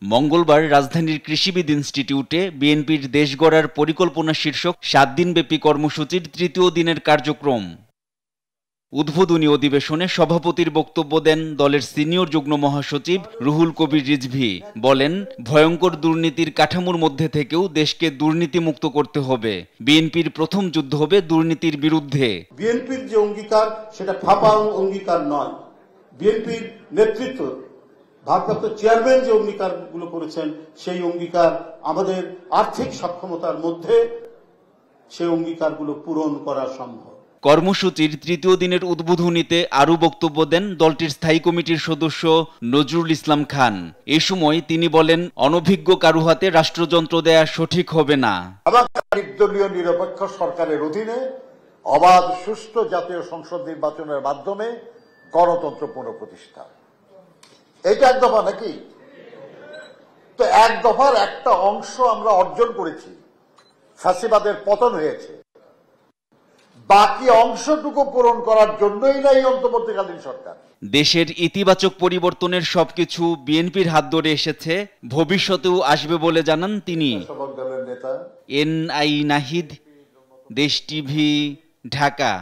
মঙ্গলবার রাজধানীর কৃষিবিদ ইনস্টিটিউটে বিএনপির দেশ গড়ার পরিকল্পনা শীর্ষক 7 দিনব্যাপী কর্মসূচির তৃতীয় দিনের কার্যক্রম। উদ্বোধনী অধিবেশনে সভাপতির বক্তব্য দেন দলের সিনিয়র যুগ্ম মহাসচিব রুহুল কবির রিজভী। বলেন, ভয়ঙ্কর দুর্নীতির কাঠামোর মধ্যে থেকেও দেশকে দুর্নীতিমুক্ত করতে হবে। বিএনপির প্রথম যুদ্ধ হবে দুর্নীতির বিরুদ্ধে। বিএনপির যে অঙ্গীকার সেটা ফাঁপা অঙ্গীকার নয়। বিএনপির নেতৃত্ব ভারপ্রাপ্ত চেয়ারম্যান যে অঙ্গীকারগুলো করেছেন সেই অঙ্গীকার আমাদের আর্থিক সক্ষমতার মধ্যে সেই অঙ্গীকারগুলো পূরণ করা সম্ভব। কর্মসূচির তৃতীয় দিনের উদ্বোধনীতে আরও বক্তব্য দেন দলটির স্থায়ী কমিটির সদস্য নজরুল ইসলাম খান। এ সময় তিনি বলেন, অনভিজ্ঞ কারো হাতে রাষ্ট্রযন্ত্র দেয়া সঠিক হবে না। নির্দলীয় নিরপেক্ষ সরকারের অধীনে অবাধ সুষ্ঠু জাতীয় সংসদ নির্বাচনের মাধ্যমে গণতন্ত্র পুনঃপ্রতিষ্ঠা, এটা এক দফা নাকি? তো এক দফার একটা অংশ আমরা অর্জন করেছি, ফ্যাসিবাদের পতন হয়েছে, বাকি অংশটুকু পূরণ করার জন্যই নাই অন্তর্বর্তীকালীন সরকার। দেশের ইতিবাচক পরিবর্তনের সবকিছু বিএনপির হাত ধরে এসেছে, ভবিষ্যতেও আসবে বলে জানান তিনি। দলের নেতা এনআই নাহিদ, দেশ টিভি, ঢাকা।